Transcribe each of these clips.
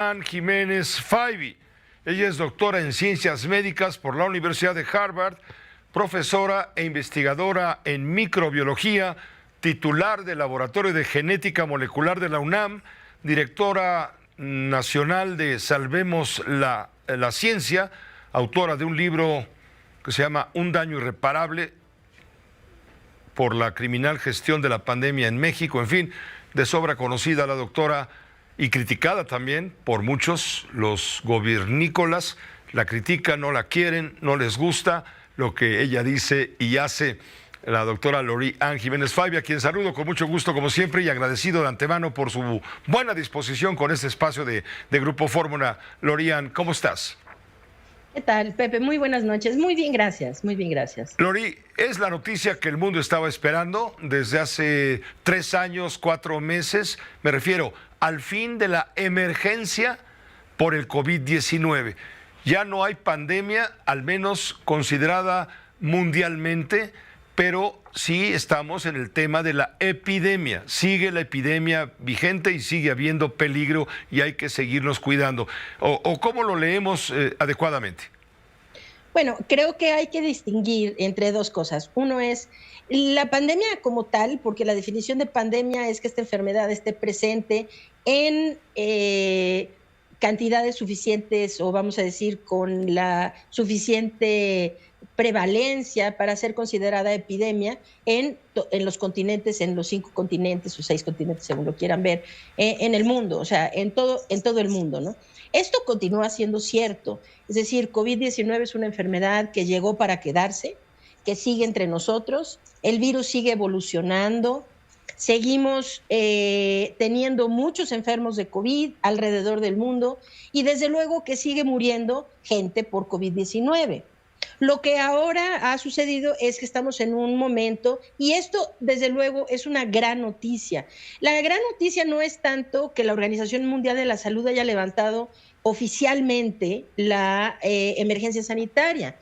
Lorian Jiménez Faibi. Ella es doctora en Ciencias Médicas por la Universidad de Harvard, profesora e investigadora en microbiología, titular del Laboratorio de Genética Molecular de la UNAM, directora nacional de Salvemos la Ciencia, autora de un libro que se llama Un daño irreparable por la criminal gestión de la pandemia en México. En fin, de sobra conocida la doctora y criticada también por muchos. Los gobiernícolas la critican, no la quieren, no les gusta lo que ella dice y hace. La doctora Lorian Jiménez Faibi, a quien saludo con mucho gusto como siempre y agradecido de antemano por su buena disposición con este espacio de Grupo Fórmula. Lorian, ¿cómo estás? ¿Qué tal, Pepe? Muy buenas noches. Muy bien, gracias. Muy bien, gracias. Lori, es la noticia que el mundo estaba esperando desde hace 3 años, 4 meses. Me refiero al fin de la emergencia por el COVID-19. Ya no hay pandemia, al menos considerada mundialmente, pero sí estamos en el tema de la epidemia. Sigue la epidemia vigente y sigue habiendo peligro y hay que seguirnos cuidando. ¿O cómo lo leemos adecuadamente? Bueno, creo que hay que distinguir entre dos cosas. Uno es la pandemia como tal, porque la definición de pandemia es que esta enfermedad esté presente en cantidades suficientes, o vamos a decir con la suficiente prevalencia para ser considerada epidemia en los continentes, en los 5 continentes o 6 continentes, según lo quieran ver, en el mundo, o sea, en todo el mundo, ¿no? Esto continúa siendo cierto, es decir, COVID-19 es una enfermedad que llegó para quedarse, que sigue entre nosotros, el virus sigue evolucionando, seguimos teniendo muchos enfermos de COVID alrededor del mundo y desde luego que sigue muriendo gente por COVID-19. Lo que ahora ha sucedido es que estamos en un momento, y esto desde luego es una gran noticia. La gran noticia no es tanto que la Organización Mundial de la Salud haya levantado oficialmente la emergencia sanitaria.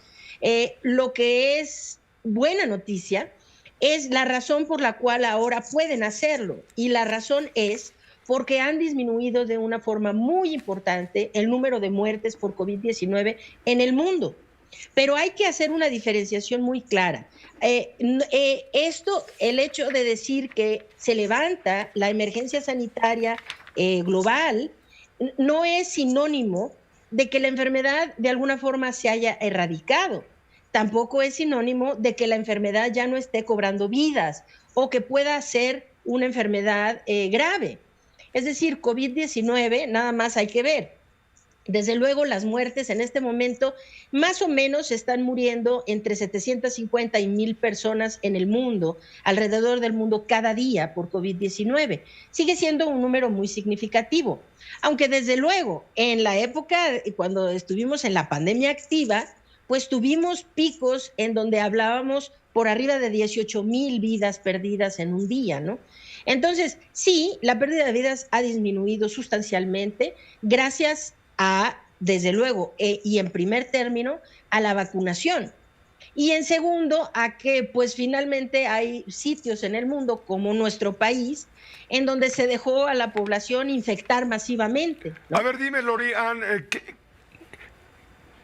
Lo que es buena noticia es la razón por la cual ahora pueden hacerlo, y la razón es porque han disminuido de una forma muy importante el número de muertes por COVID-19 en el mundo. Pero hay que hacer una diferenciación muy clara. El hecho de decir que se levanta la emergencia sanitaria global no es sinónimo de que la enfermedad de alguna forma se haya erradicado. Tampoco es sinónimo de que la enfermedad ya no esté cobrando vidas o que pueda ser una enfermedad grave. Es decir, COVID-19, nada más hay que ver. Desde luego, las muertes en este momento más o menos están muriendo entre 750 y 1,000 personas en el mundo, alrededor del mundo cada día por COVID-19. Sigue siendo un número muy significativo, aunque desde luego en la época cuando estuvimos en la pandemia activa, pues tuvimos picos en donde hablábamos por arriba de 18,000 vidas perdidas en un día, ¿no? Entonces, sí, la pérdida de vidas ha disminuido sustancialmente gracias a, desde luego, y en primer término, a la vacunación. Y en segundo, a que pues finalmente hay sitios en el mundo, como nuestro país, en donde se dejó a la población infectar masivamente, ¿no? A ver, dime, Lorian,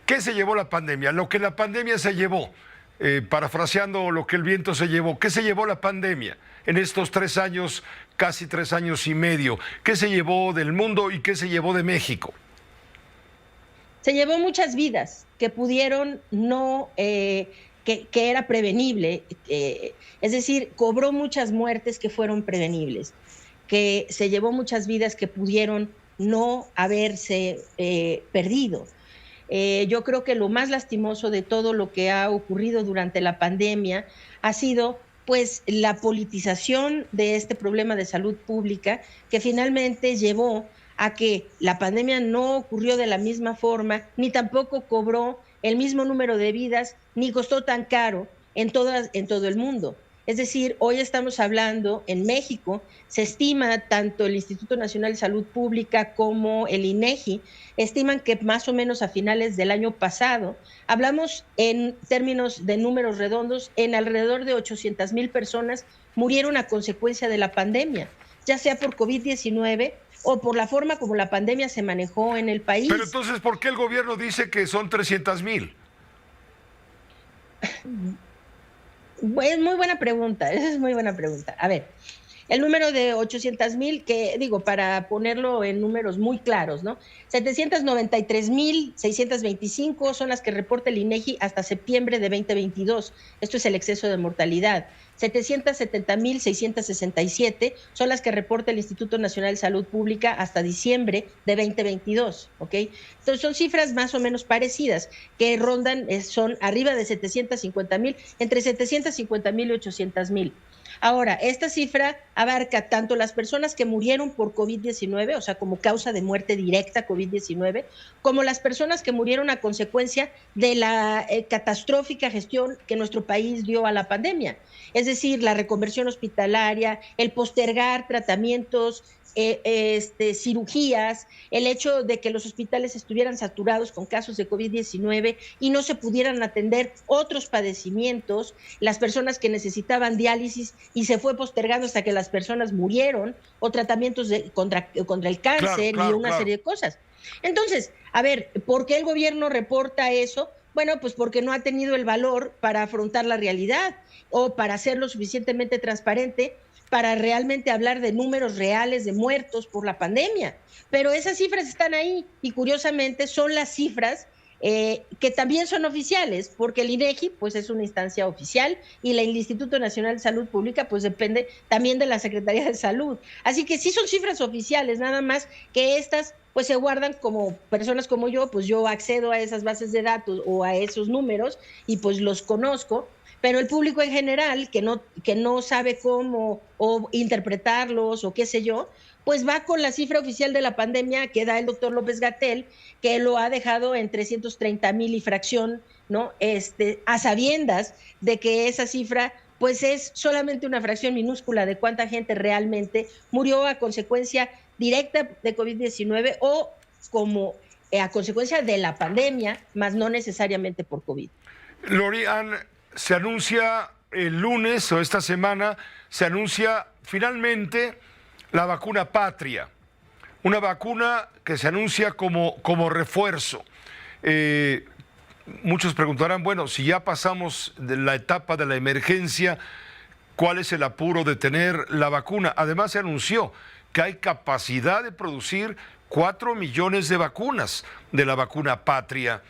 ¿qué se llevó la pandemia? Lo que la pandemia se llevó, parafraseando lo que el viento se llevó, ¿qué se llevó la pandemia en estos 3 años, casi 3 años y medio? ¿Qué se llevó del mundo y qué se llevó de México? Se llevó muchas vidas que pudieron no, que era prevenible, es decir, cobró muchas muertes que fueron prevenibles, que se llevó muchas vidas que pudieron no haberse perdido. Yo creo que lo más lastimoso de todo lo que ha ocurrido durante la pandemia ha sido pues la politización de este problema de salud pública, que finalmente llevó a que la pandemia no ocurrió de la misma forma, ni tampoco cobró el mismo número de vidas, ni costó tan caro en todo el mundo. Es decir, hoy estamos hablando, en México, se estima, tanto el Instituto Nacional de Salud Pública como el INEGI, estiman que más o menos a finales del año pasado, hablamos en términos de números redondos, en alrededor de 800,000 personas murieron a consecuencia de la pandemia, ya sea por COVID-19 o por la forma como la pandemia se manejó en el país. Pero entonces, ¿por qué el gobierno dice que son 300,000? Es muy buena pregunta, esa es muy buena pregunta. A ver, el número de 800,000, que digo, para ponerlo en números muy claros, ¿no? 793,625 son las que reporta el INEGI hasta septiembre de 2022. Esto es el exceso de mortalidad. 770,667 son las que reporta el Instituto Nacional de Salud Pública hasta diciembre de 2022, ¿ok? Entonces son cifras más o menos parecidas, que rondan, son arriba de 750,000, entre 750,000 y 800,000. Ahora, esta cifra abarca tanto las personas que murieron por COVID-19, o sea, como causa de muerte directa COVID-19, como las personas que murieron a consecuencia de la catastrófica gestión que nuestro país dio a la pandemia. Es decir, la reconversión hospitalaria, el postergar tratamientos, cirugías, el hecho de que los hospitales estuvieran saturados con casos de COVID-19 y no se pudieran atender otros padecimientos, las personas que necesitaban diálisis y se fue postergando hasta que las personas murieron, o tratamientos contra el cáncer, y una serie de cosas. Entonces, a ver, ¿por qué el gobierno reporta eso? Bueno, pues porque no ha tenido el valor para afrontar la realidad o para hacerlo suficientemente transparente para realmente hablar de números reales de muertos por la pandemia. Pero esas cifras están ahí y curiosamente son las cifras que también son oficiales, porque el INEGI pues es una instancia oficial y el Instituto Nacional de Salud Pública pues depende también de la Secretaría de Salud. Así que sí son cifras oficiales, nada más que estas pues se guardan, como personas como yo, pues yo accedo a esas bases de datos o a esos números y pues los conozco, pero el público en general que no sabe cómo o interpretarlos o qué sé yo, pues va con la cifra oficial de la pandemia que da el doctor López-Gatell, que lo ha dejado en 330,000 y fracción, ¿no? A sabiendas de que esa cifra pues es solamente una fracción minúscula de cuánta gente realmente murió a consecuencia directa de COVID-19 o como a consecuencia de la pandemia, más no necesariamente por COVID. Lori-Ann, se anuncia el lunes o esta semana, se anuncia finalmente la vacuna Patria, una vacuna que se anuncia como refuerzo. Muchos preguntarán, bueno, si ya pasamos de la etapa de la emergencia, ¿cuál es el apuro de tener la vacuna? Además se anunció que hay capacidad de producir 4 millones de vacunas de la vacuna Patria.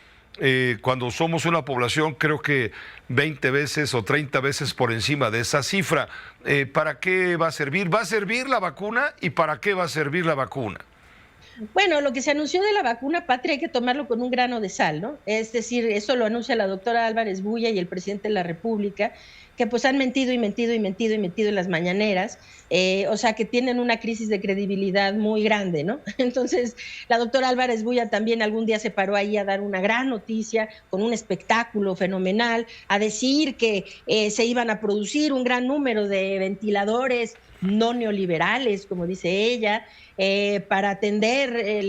Cuando somos una población creo que 20 veces o 30 veces por encima de esa cifra. ¿Para qué va a servir? ¿Va a servir la vacuna y para qué va a servir la vacuna? Bueno, lo que se anunció de la vacuna Patria hay que tomarlo con un grano de sal, ¿no? Es decir, eso lo anuncia la doctora Álvarez Bulla y el presidente de la República, que pues han mentido y mentido y mentido y mentido en las mañaneras, o sea que tienen una crisis de credibilidad muy grande, ¿no? Entonces, la doctora Álvarez Bulla también algún día se paró ahí a dar una gran noticia, con un espectáculo fenomenal, a decir que se iban a producir un gran número de ventiladores no neoliberales, como dice ella, para atender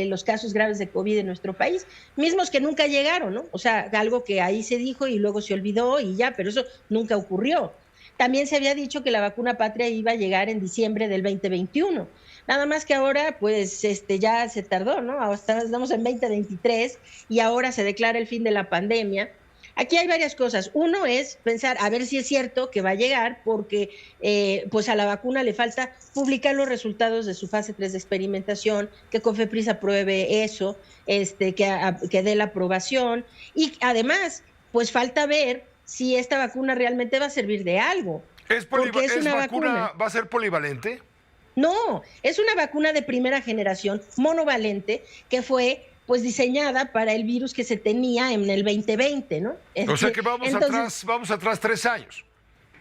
los casos graves de COVID en nuestro país, mismos que nunca llegaron, ¿no? O sea, algo que ahí se dijo y luego se olvidó y ya, pero eso nunca ocurrió. También se había dicho que la vacuna Patria iba a llegar en diciembre del 2021. Nada más que ahora, pues, ya se tardó, ¿no? Hasta estamos en 2023 y ahora se declara el fin de la pandemia. Aquí hay varias cosas. Uno es pensar a ver si es cierto que va a llegar, porque pues a la vacuna le falta publicar los resultados de su fase 3 de experimentación, que COFEPRIS apruebe eso, que dé la aprobación, y además pues falta ver si esta vacuna realmente va a servir de algo. ¿Vacuna va a ser polivalente? No, es una vacuna de primera generación, monovalente, que fue pues diseñada para el virus que se tenía en el 2020, ¿no? O sea que vamos atrás 3 años.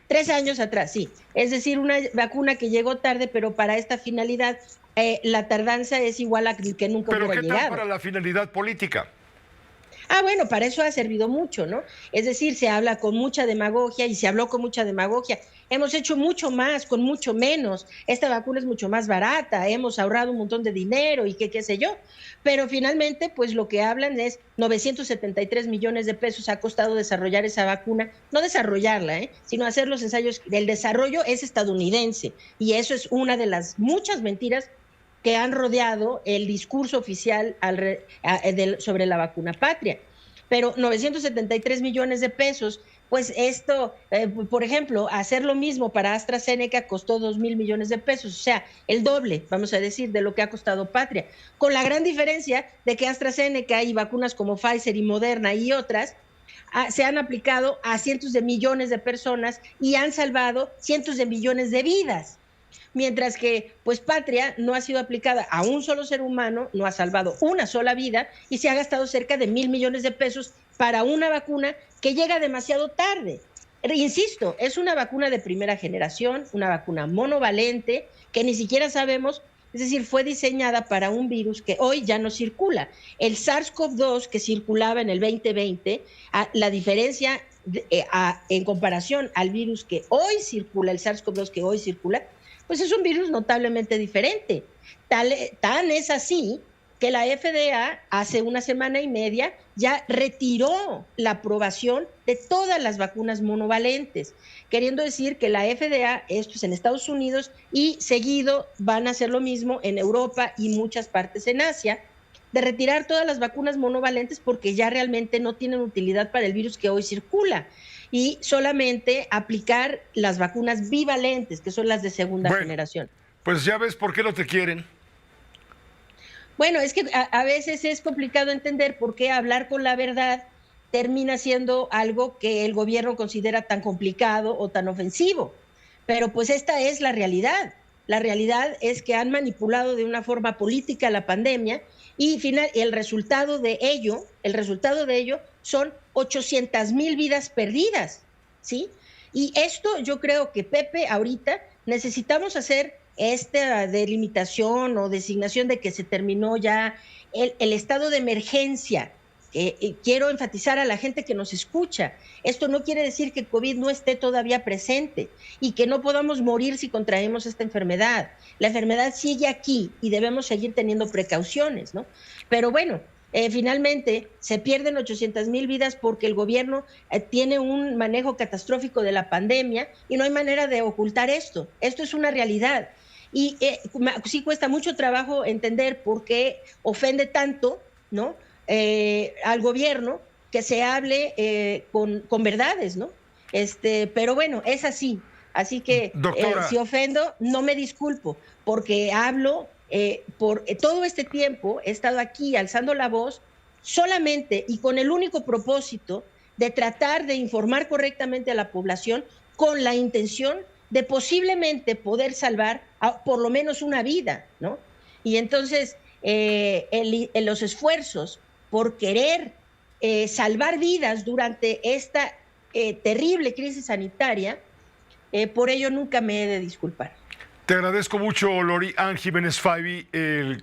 3 años atrás, sí. Es decir, una vacuna que llegó tarde, pero para esta finalidad la tardanza es igual a que nunca hubiera llegado. ¿Pero qué tal para la finalidad política? Ah, bueno, para eso ha servido mucho, ¿no? Es decir, se habla con mucha demagogia y se habló con mucha demagogia. Hemos hecho mucho más con mucho menos. Esta vacuna es mucho más barata, hemos ahorrado un montón de dinero y qué sé yo. Pero finalmente, pues lo que hablan es 973 millones de pesos ha costado desarrollar esa vacuna. No desarrollarla, sino hacer los ensayos. El desarrollo es estadounidense y eso es una de las muchas mentiras que han rodeado el discurso oficial sobre la vacuna patria. Pero 973 millones de pesos, pues esto, por ejemplo, hacer lo mismo para AstraZeneca costó 2,000 millones de pesos, o sea, el doble, vamos a decir, de lo que ha costado Patria, con la gran diferencia de que AstraZeneca y vacunas como Pfizer y Moderna y otras se han aplicado a cientos de millones de personas y han salvado cientos de millones de vidas. Mientras que, pues, Patria no ha sido aplicada a un solo ser humano, no ha salvado una sola vida y se ha gastado cerca de 1,000 millones de pesos para una vacuna que llega demasiado tarde. Insisto, es una vacuna de primera generación, una vacuna monovalente que ni siquiera sabemos, es decir, fue diseñada para un virus que hoy ya no circula. El SARS-CoV-2 que circulaba en el 2020, la diferencia en comparación al virus que hoy circula, el SARS-CoV-2 que hoy circula, pues es un virus notablemente diferente. Tan es así que la FDA hace una semana y media ya retiró la aprobación de todas las vacunas monovalentes, queriendo decir que la FDA, esto es en Estados Unidos, y seguido van a hacer lo mismo en Europa y muchas partes en Asia, de retirar todas las vacunas monovalentes porque ya realmente no tienen utilidad para el virus que hoy circula, y solamente aplicar las vacunas bivalentes, que son las de segunda generación. Pues ya ves por qué no te quieren. Bueno, es que a veces es complicado entender por qué hablar con la verdad termina siendo algo que el gobierno considera tan complicado o tan ofensivo. Pero pues esta es la realidad. La realidad es que han manipulado de una forma política la pandemia y el resultado de ello son 800,000 vidas perdidas, ¿sí? Y esto yo creo que, Pepe, ahorita necesitamos hacer esta delimitación o designación de que se terminó ya el estado de emergencia. Quiero enfatizar a la gente que nos escucha, esto no quiere decir que COVID no esté todavía presente y que no podamos morir si contraemos esta enfermedad. La enfermedad sigue aquí y debemos seguir teniendo precauciones, ¿no? Pero bueno, finalmente se pierden 800,000 vidas porque el gobierno tiene un manejo catastrófico de la pandemia y no hay manera de ocultar esto. Esto es una realidad. Y sí cuesta mucho trabajo entender por qué ofende tanto, ¿no?, al gobierno que se hable con verdades, ¿no? Pero bueno, es así. Así que si ofendo, no me disculpo, porque hablo por todo este tiempo, he estado aquí alzando la voz solamente y con el único propósito de tratar de informar correctamente a la población con la intención de posiblemente poder salvar por lo menos una vida, ¿no? Y entonces los esfuerzos por querer salvar vidas durante esta terrible crisis sanitaria, por ello nunca me he de disculpar. Te agradezco mucho, Lori-Ann Jiménez Faibi,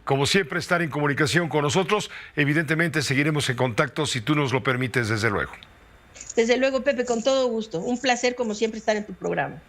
como siempre, estar en comunicación con nosotros. Evidentemente seguiremos en contacto si tú nos lo permites, desde luego. Desde luego, Pepe, con todo gusto. Un placer, como siempre, estar en tu programa.